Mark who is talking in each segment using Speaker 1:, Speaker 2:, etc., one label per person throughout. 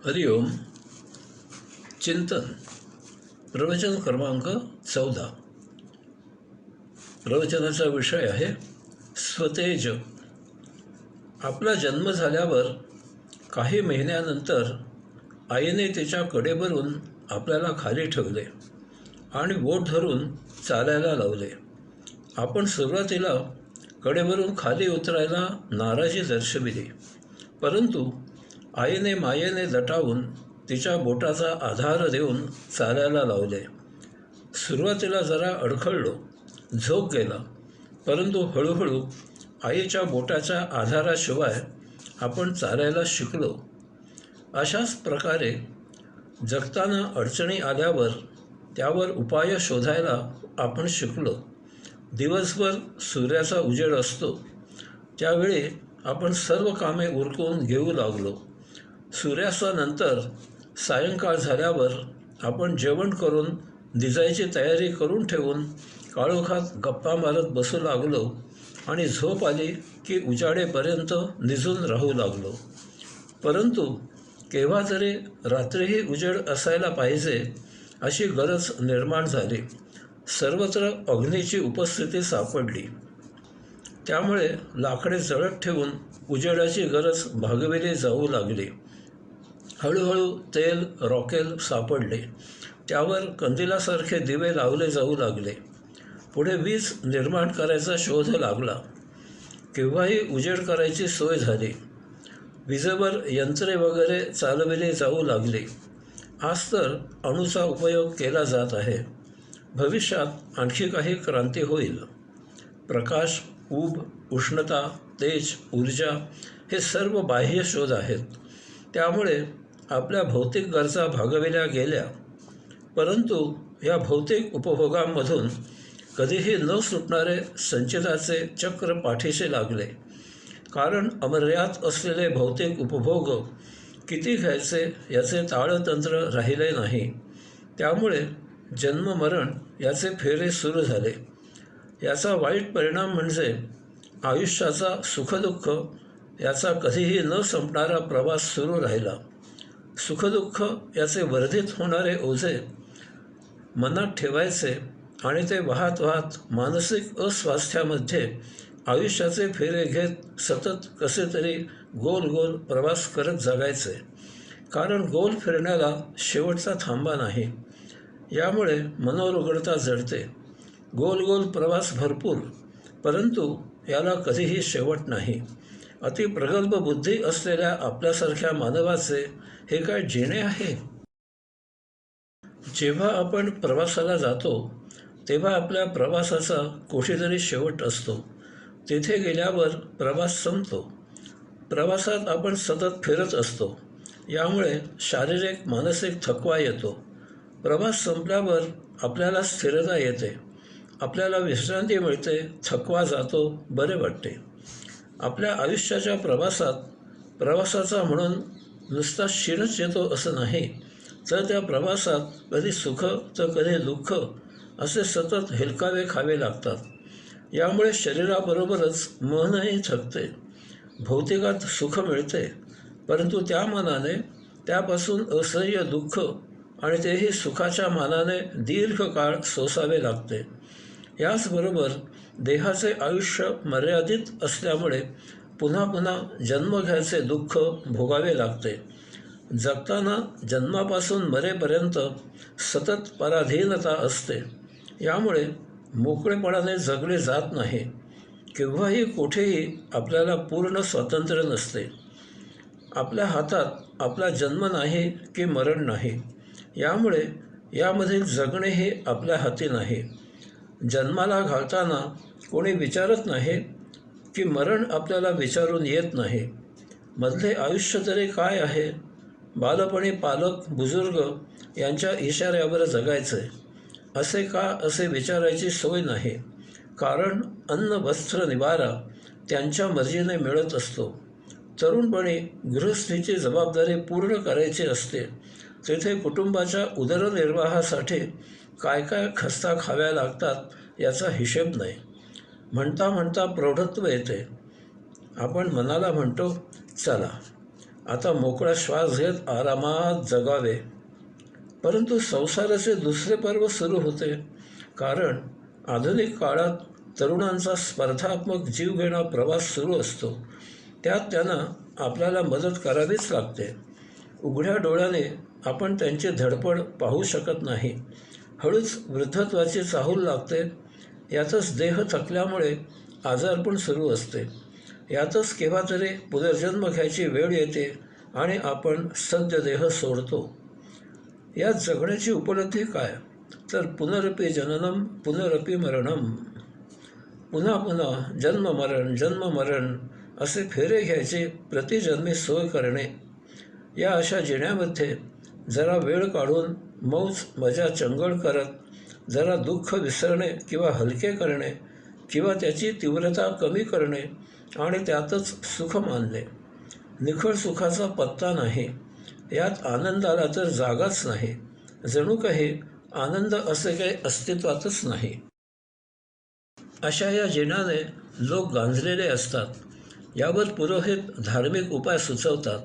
Speaker 1: हरिओम. चिंतन. प्रवचन क्रमांक 14. प्रवचनाचा विषय आहे स्वतेज. आपला जन्म झाल्यावर काही महिन्यानंतर आईने तिच्या कडेवरून आपल्याला खाली ठेवले आणि बोट धरून चालायला लावले. आपण सुरुवातीला कडेवरून खाली उतरायला नाराजी दर्शविली, परंतु आईने मायेने दटावून तिच्या बोटाचा आधार देऊन चालायला लावले. सुरुवातीला जरा अडखळलो, झोक गेला, परंतु हळूहळू आईच्या बोटाच्या आधाराशिवाय आपण चालायला शिकलो. अशाच प्रकारे जगताना अडचणी आल्यावर त्यावर उपाय शोधायला आपण शिकलो. दिवसभर सूर्याचा उजेड असतो, त्यावेळी आपण सर्व कामे उरकून घेऊ लागलो. सूर्यास्तानंतर सायंकाळ झाल्यावर आपण जेवण करून निजायची तयारी करून ठेवून काळोखात गप्पा मारत बसू लागलो आणि झोप आली की उजाडेपर्यंत निजून राहू लागलो. परंतु केव्हा तरी रात्रीही उजेड असायला पाहिजे अशी गरज निर्माण झाली. सर्वत्र अग्नीची उपस्थिती सापडली, त्यामुळे लाकडे जळत ठेवून उजेडाची गरज भागविली जाऊ लागली. हळूहळू तेल, रॉकेल सापडले, त्यावर कंदिलासारखे दिवे लावले जाऊ लागले. पुढे वीज निर्माण करायचा शोध लागला. केव्हाही उजेड करायची सोय झाली. विजेवर यंत्रे वगैरे चालविली जाऊ लागली. आज तर अणूचा उपयोग केला जात आहे. भविष्यात आणखी काही क्रांती होईल. प्रकाश, ऊब, उष्णता, तेज, ऊर्जा हे सर्व बाह्य शोध आहेत. त्यामुळे आपल्या भौतिक गरजा भागविल्या गेल्या, परंतु या भौतिक उपभोगांमधून कधीही न सुटणारे संचिताचे चक्र पाठीशी लागले. कारण अमर्याद असलेले भौतिक उपभोग किती घ्यायचे याचे ताळतंत्र राहिले नाही. त्यामुळे जन्ममरण याचे फेरे सुरू झाले. याचा वाईट परिणाम म्हणजे आयुष्याचा सुखदुःख याचा कधीही न संपणारा प्रवास सुरू राहिला. सुखदुःख याचे वर्धित होणारे ओझे मनात ठेवायचे आणि ते वाहत वाहत मानसिक अस्वास्थ्यामध्ये आयुष्याचे फेरे घेत सतत कसे तरी गोल गोल प्रवास करत जगायचे. कारण गोल फिरण्याला शेवटचा थांबा नाही. यामुळे मनोरुग्णता जडते. गोल गोल प्रवास भरपूर, परंतु याला कधीही शेवट नाही. अतिप्रगल्भ बुद्धी असलेल्या आपल्यासारख्या मानवाचे हे काय जिणे आहे? जेव्हा आपण प्रवासाला जातो तेव्हा आपल्या प्रवासाचा कुठेतरी शेवट असतो. तेथे गेल्यावर प्रवास संपतो. प्रवासात आपण सतत फिरत असतो, यामुळे शारीरिक मानसिक थकवा येतो. प्रवास संपल्यावर आपल्याला स्थिरता येते, आपल्याला विश्रांती मिळते, थकवा जातो, बरे वाटते. आपल्या आयुष्याच्या प्रवासाचा म्हणून नुसता क्षीणच येतो असं नाही, तर त्या प्रवासात कधी सुख तर कधी दुःख असे सतत हेलकावे खावे लागतात. यामुळे शरीराबरोबरच मनही थकते. भौतिकात सुख मिळते, परंतु त्या मानाने त्यापासून असह्य दुःख आणि तेही सुखाच्या मानाने दीर्घ काळ सोसावे लागते. याचबरोबर देहाचे आयुष्य मर्यादित असल्यामुळे पुन्हा पुन्हा जन्म घ्यायचे दुःख भोगावे लागते. जगताना जन्मापासून मरेपर्यंत सतत पराधीनता असते. यामुळे मोकळेपणाने जगले जात नाही. केव्हाही कुठेही आपल्याला पूर्ण स्वातंत्र्य नसते. आपल्या हातात आपला जन्म नाही की मरण नाही. यामुळे यामधील जगणे हे आपल्या हाती नाही. जन्माला घालताना कोणी विचारत नाही की मरण आपल्याला विचारून येत नाही. मधले आयुष्य तरी काय आहे? बालपणी पालक, बुजुर्ग यांच्या इशाऱ्यावर जगायचे. असे का असे विचारायची सोय नाही. कारण अन्न, वस्त्र, निवारा त्यांच्या मर्जीने मिळत असतो. तरुणपणी गृहस्थीची जबाबदारी पूर्ण करायची असते. तेथे कुटुंबाच्या उदरनिर्वाहासाठी काय काय खस्ता खाव्या लागतात याचा हिशेब नाही. म्हणता म्हणता प्रौढत्व येते. आपण मनाला म्हणतो, चला आता मोकळा श्वास घेत आरामात जगावे. परंतु संसाराचे दुसरे पर्व सुरू होते. कारण आधुनिक काळात तरुणांचा स्पर्धात्मक जीवघेणा प्रवास सुरू असतो. त्यात त्यांना आपल्याला मदत करावीच लागते. उघड्या डोळ्याने आपण त्यांची धडपड पाहू शकत नाही. हळूच वृद्धत्वाची चाहूल लागते. यातच देह थकल्यामुळे आजारपण सुरू असते. यातच केव्हा तरी पुनर्जन्म घ्यायची वेळ येते आणि आपण सद्य देह सोडतो. यात जगण्याची उपलब्धी काय? तर पुनरपि जननम पुनरपि मरणम. पुन्हा पुन्हा जन्ममरण असे फेरे घ्यायचे, प्रतिजन्मी सोय करणे. या अशा जिण्यामध्ये जरा वेळ काढून मौज मजा चंगळ करत जरा दुःख विसरणे किंवा हलके करणे किंवा त्याची तीव्रता कमी करणे आणि त्यातच सुख मानणे. निखळ सुखाचा पत्ता नाही. यात आनंदाला तर जागाच नाही. जणू काही आनंद असे काही अस्तित्वातच नाही. अशा या जिण्याने लोक गांजलेले असतात. यावर पुरोहित धार्मिक उपाय सुचवतात.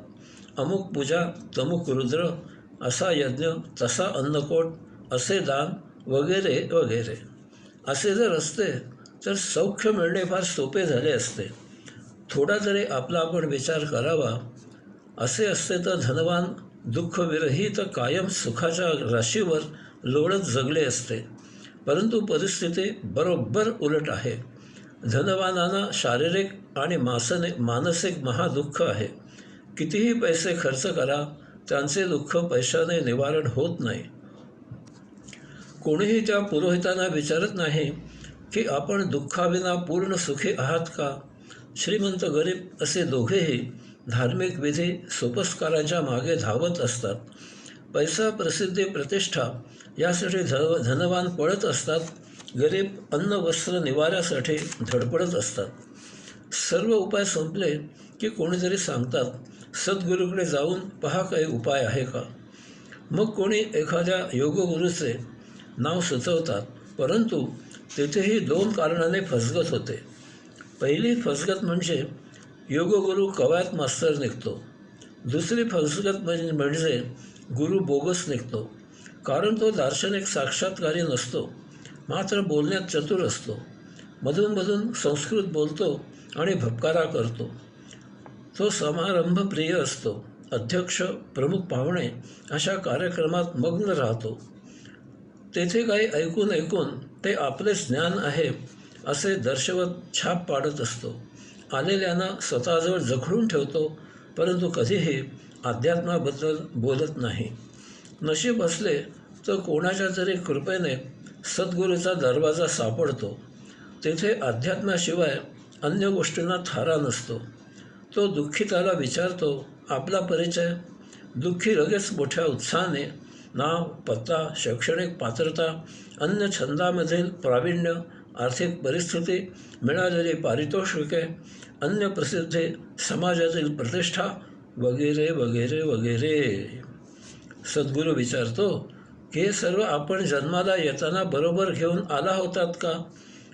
Speaker 1: अमुक पूजा, तमुक रुद्र, असा यज्ञ, तसा अन्नकोट, असे दान वगैरे वगैरे. असे जर असते तर सौख्य मिळणे फार सोपे झाले असते. थोडा तरी आपला आपण विचार करावा. असे असते तर धनवान दुःखविरहित कायम सुखाच्या राशीवर लोळत जगले असते. परंतु परिस्थिती बरोबर उलट आहे. धनवानांना शारीरिक आणि मानसिक महादुःख आहे. कितीही पैसे खर्च करा, त्यांचे दुःख पैशाने निवारण होत नाही. कोणीही त्या पुरोहितांना विचारत नाही की आपण दुःखाविना पूर्ण सुखी आहात का? श्रीमंत गरीब असे दोघेही धार्मिक विधी सोपस्कारांच्या मागे धावत असतात. पैसा, प्रसिद्धी, प्रतिष्ठा यासाठी धनवान पळत असतात. गरीब अन्न वस्त्र निवाऱ्यासाठी धडपडत असतात. सर्व उपाय संपले की कोणीतरी सांगतात, सद्गुरूकडे जाऊन पहा काही उपाय आहे का. मग कोणी एखाद्या योगगुरूचे नाव सुचवतात. परंतु तेथेही 2 कारणाने फसगत होते. पहिली फसगत म्हणजे योगगुरू कवायत मास्तर निघतो. दुसरी फसगत म्हणजे गुरु बोगस निघतो. कारण तो दार्शनिक साक्षात्कारी नसतो, मात्र बोलण्यात चतुर असतो. मधूनमधून संस्कृत बोलतो आणि भपकारा करतो. तो समारंभप्रिय असतो. अध्यक्ष, प्रमुख पाहुणे अशा कार्यक्रमात मग्न राहतो. तेथे काही ऐकून ते आपलेच ज्ञान आहे असे दर्शवत छाप पाडत असतो. आलेल्यांना स्वतःजवळ जखडून ठेवतो, परंतु कधीही अध्यात्माबद्दल बोलत नाही. नशीब असले तर कोणाच्या तरी कृपेने सद्गुरूचा दरवाजा सापडतो. तेथे अध्यात्माशिवाय अन्य गोष्टींना थारा नसतो. तो दुःखिताला विचारतो आपला परिचय. दुःखी लगेच मोठ्या उत्साहाने नाव, पत्ता, शैक्षणिक पात्रता, अन्य छंदामधील प्रावीण्य, आर्थिक परिस्थिती, मिळालेली पारितोषिके, अन्य प्रसिद्धी, समाजातील प्रतिष्ठा वगैरे वगैरे वगैरे. सद्गुरू विचारतो की हे सर्व आपण जन्माला येताना बरोबर घेऊन आला होतात का?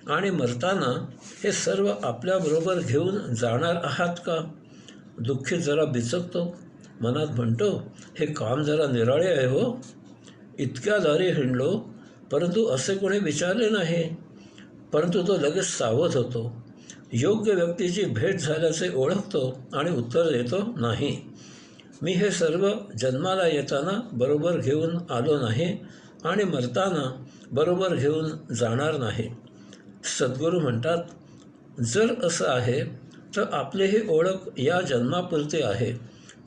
Speaker 1: आणि मरताना हे सर्व आपल्याबरोबर घेऊन जाणार आहात का? दुःखी जरा बिचकतो. मनात म्हणतो, हे काम जरा निराळे आहे हो. इतक्या दारी हिंडलो, परंतु असे कोणी विचारले नाही. परंतु तो लगेच सावध होतो. योग्य व्यक्तीची भेट झाल्याचे ओळखतो आणि उत्तर देतो, नाही, मी हे सर्व जन्माला येताना बरोबर घेऊन आलो नाही आणि मरताना बरोबर घेऊन जाणार नाही. सद्गुरू म्हणतात, जर असं आहे तर आपली ही ओळख या जन्मापुरती आहे.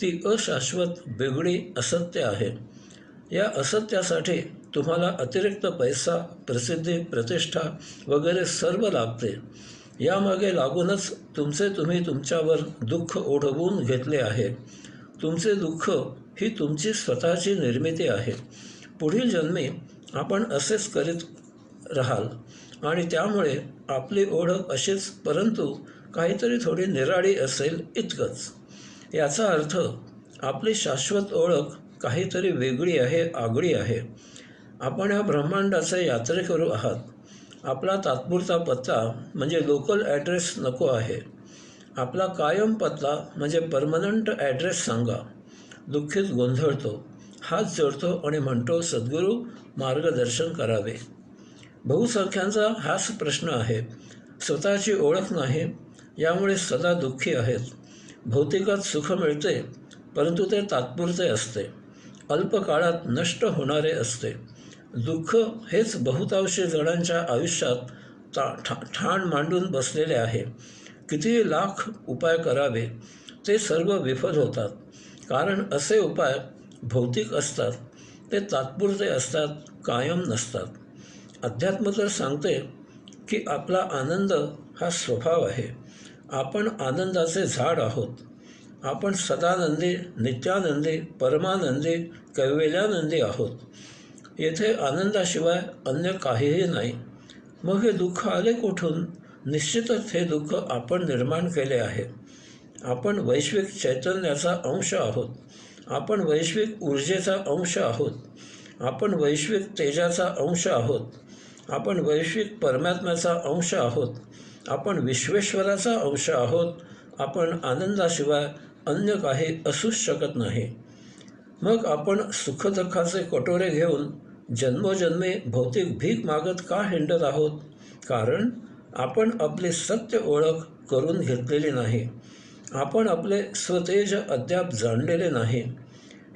Speaker 1: ती अशाश्वत, वेगळी, असत्य आहे. या असत्यासाठी तुम्हाला अतिरिक्त पैसा, प्रसिद्धी, प्रतिष्ठा वगैरे सर्व लाभते. यामागे लागूनच तुम्ही तुमच्यावर दुःख ओढवून घेतले आहे. तुमचे दुःख ही तुमची स्वतःची निर्मिती आहे. पुढील जन्मी आपण असेच करीत राहाल आणि त्यामुळे आपली ओळख अशीच, परंतु काहीतरी थोडी निराळी असेल इतकंच. याचा अर्थ आपली शाश्वत ओळख काहीतरी वेगळी आहे, आगळी आहे. आपण या ब्रह्मांडाचे यात्रेकरू आहात. आपला तात्पुरता पत्ता म्हणजे लोकल ॲड्रेस नको आहे. आपला कायम पत्ता म्हणजे परमनंट ॲड्रेस सांगा. दुःखीत गोंधळतो, हात जोडतो आणि म्हणतो सद्गुरू मार्गदर्शन करावे. बहुसंख्यांचा हाच प्रश्न आहे. स्वतःची ओळख नाही, यामुळे सदा दुःखी आहेत. भौतिकात सुख मिळते, परंतु ते तात्पुरते असते, अल्पकाळात नष्ट होणारे असते. दुःख हेच बहुतांशी जणांच्या आयुष्यात ठाण मांडून बसलेले आहे. किती लाख उपाय करावे, ते सर्व विफल होतात. कारण असे उपाय भौतिक असतात, ते तात्पुरते असतात, कायम नसतात. अध्यात्म तर सांगते की आपला आनंद हा स्वभाव आहे. आपण आनंदाचे झाड आहोत. आपण सदानंदी, नित्यानंदी, परमानंदी, कैवल्यानंदी आहोत. येथे आनंदाशिवाय अन्य काहीही नाही. मग हे दुःख आले कुठून? निश्चितच हे दुःख आपण निर्माण केले आहे. आपण वैश्विक चैतन्याचा अंश आहोत. आपण वैश्विक ऊर्जेचा अंश आहोत. आपण वैश्विक तेजाचा अंश आहोत. आपण वैश्विक परमात्म्याचा अंश आहोत. आपण विश्वेश्वराचा अंश आहोत. आपण आनंदाशिवाय अन्य काही असूच शकत नाही. मग आपण सुखदुःखाचे कटोरे घेऊन जन्मोजन्मी भौतिक भीक मागत का हिंडत आहोत? कारण आपण आपली सत्य ओळख करून घेतलेली नाही. आपण आपले स्वतेज अद्याप जाणलेले नाही.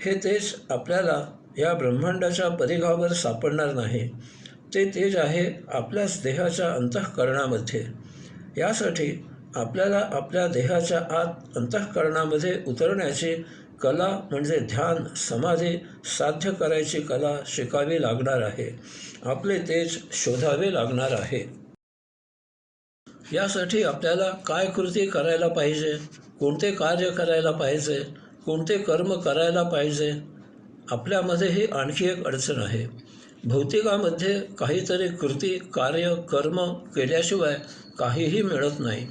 Speaker 1: हे तेज आपल्याला या ब्रह्मांडाच्या परिघावर सापडणार नाही. ते तेज आहे आपल्याच देहाच्या अंतःकरणामध्ये. यासाठी आपल्याला आपल्या देहाच्या आत अंतःकरणामध्ये उतरण्याची कला म्हणजे ध्यान, समाधी साध्य करायची कला शिकावी लागणार आहे. आपले तेज शोधावे लागणार आहे. यासाठी आपल्याला काय कृती करायला पाहिजे, कोणते कार्य करायला पाहिजे, कोणते कर्म करायला पाहिजे? आपल्यामध्येही आणखी एक अडचण आहे. भौतिकामध्ये काहीतरी कृती, कार्य, कर्म केल्याशिवाय काहीही मिळत नाही.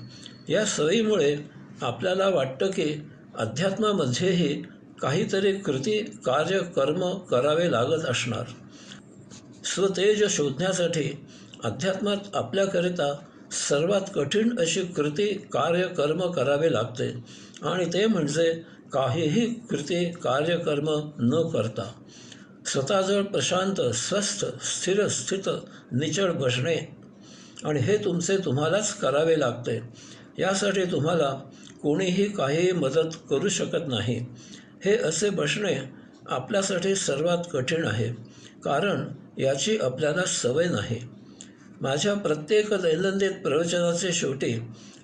Speaker 1: या सवयीमुळे आपल्याला वाटतं की अध्यात्मामध्येही काहीतरी कृती, कार्य, कर्म करावे लागत असणार. स्वतेज शोधण्यासाठी अध्यात्मात आपल्याकरिता सर्वात कठीण अशी कृती, कार्य, कर्म करावे लागते, आणि ते म्हणजे काहीही कृती, कार्य, कर्म न करता स्वतःजवळ प्रशांत, स्वस्थ, स्थिर, स्थित, निचळ बसणे. आणि हे तुम्हालाच करावे लागते. यासाठी तुम्हाला कोणीही काहीही मदत करू शकत नाही. हे असे बसणे आपल्यासाठी सर्वात कठीण आहे, कारण याची आपल्याला सवय नाही. माझ्या प्रत्येक दैनंदिन प्रवचनाचे शेवटी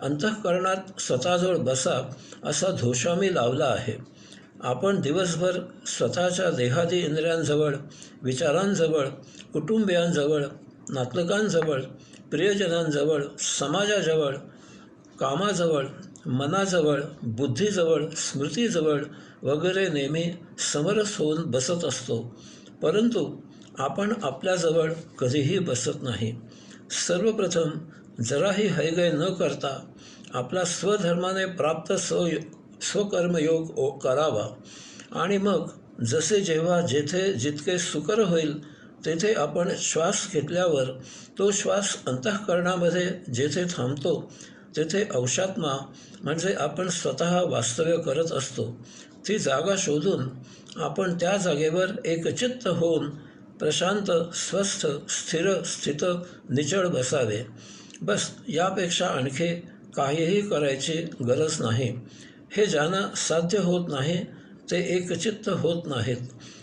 Speaker 1: अंतःकरणात स्वतःजवळ बसा असा धोशा मी लावला आहे. आपण दिवसभर स्वतःच्या देहादी इंद्रियांजवळ, विचारांजवळ, कुटुंबियांजवळ, नातलगांजवळ, प्रियजनांजवळ, समाजाजवळ, कामाजवळ, मनाजवळ, बुद्धीजवळ, स्मृतीजवळ वगैरे नेहमी समरस होऊन बसत असतो, परंतु आपण आपल्याजवळ कधीही बसत नाही. सर्वप्रथम जराही हयगय न करता आपला स्वधर्माने प्राप्त स्वकर्मयोग करावा, आणि मग जसे, जेव्हा, जेथे जितके सुकर होईल तेथे आपण श्वास घेतल्यावर तो श्वास अंतःकरणामध्ये जेथे थांबतो तेथे अंशात्मा म्हणजे आपण स्वतः वास्तव्य करत असतो. ती जागा शोधून आपण त्या जागेवर एकचित्त होऊन प्रशांत, स्वस्थ, स्थिर, स्थित, निचळ बसावे. बस, यापेक्षा आणखी काहीही करायची गरज नाही. हे ज्यांना साध्य होत नाही ते एकचित्त होत नाहीत.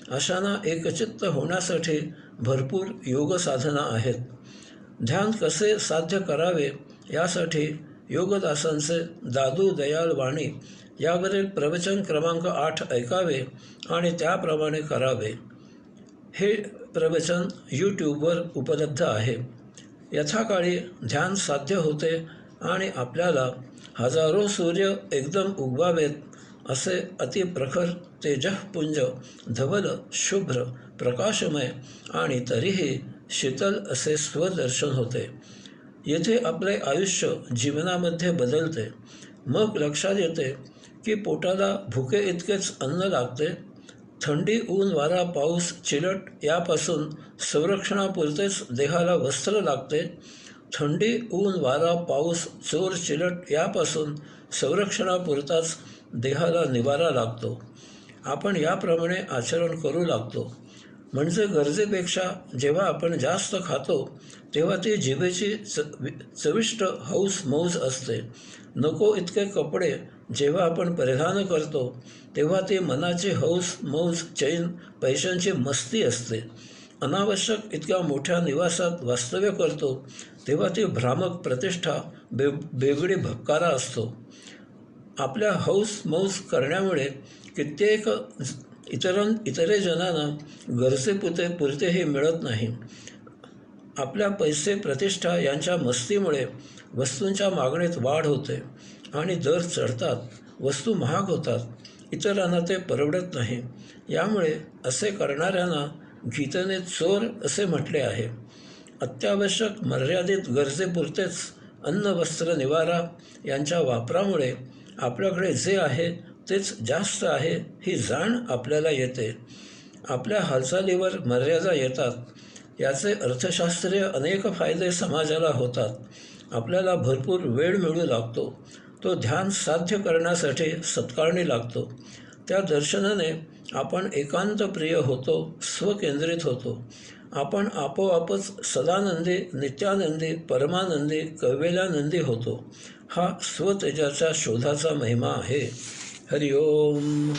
Speaker 1: अशांना एकचित्त होण्यासाठी भरपूर योगसाधना आहेत. ध्यान कसे साध्य करावे यासाठी योगदासांचे दादू दयाल वाणी यावरील प्रवचन क्रमांक 8 ऐकावे आणि त्याप्रमाणे करावे. हे प्रवचन यूट्यूबवर उपलब्ध आहे. यथाकाळी ध्यान साध्य होते आणि आपल्याला हजारो सूर्य एकदम उगवावेत असे अतिप्रखर तेजःपुंज, धवल, शुभ्र, प्रकाशमय आणि तरीही शीतल असे स्वदर्शन होते. येथे आपले आयुष्य जीवनामध्ये बदलते. मग लक्षात येते की पोटाला भुके इतकेच अन्न लागते. थंडी, ऊन, वारा, पाऊस, चिलट यापासून संरक्षणापुरतेच देहाला वस्त्र लागते. थंडी, ऊन, वारा, पाऊस, चोर, चिलट यापासून संरक्षणापुरताच देहाला निवारा लागतो. आपण याप्रमाणे आचरण करू लागतो. म्हणजे गरजेपेक्षा जेव्हा आपण जास्त खातो तेव्हा ती जिभेची चविष्ट हौस मौज असते. नको इतके कपडे जेव्हा आपण परिधान करतो तेव्हा ती मनाची हौस मौज चैन पैशांची मस्ती असते. अनावश्यक इतक्या मोठ्या निवासात वास्तव्य करतो तेव्हा ती भ्रामक प्रतिष्ठा बेगडी भपकारा असतो. आपल्या हौस मौज करण्यामुळे कित्येक इतरे जणांना पुरतेही मिळत नाही. आपल्या पैसे प्रतिष्ठा यांच्या मस्तीमुळे वस्तूंच्या मागणीत वाढ होते आणि दर चढतात, वस्तू महाग होतात. इतरांना ते परवडत नाही. यामुळे असे करणाऱ्यांना गीतेने चोर असे म्हटले आहे. अत्यावश्यक मर्यादित गरजेपुरतेच अन्न वस्त्र निवारा यांच्या वापरामुळे आपल्याकडे जे आहे तेच जास्त आहे ही जाण आपल्याला येते. आपल्या हालचालीवर मर्यादा येतात. याचे अर्थशास्त्रीय अनेक फायदे समाजाला होतात. आपल्याला भरपूर वेळ मिळू लागतो. तो ध्यान साध्य करण्यासाठी सत्कारणी लागतो. त्या दर्शनाने आपण एकांत प्रिय होतो, स्वकेंद्रित होतो. आपण आपोआपच सदानंदी, नित्यानंदी, परमानंदी, कैवल्यानंदी होतो. हा स्वतेजाच्या शोधाचा महिमा आहे. हरि ओम.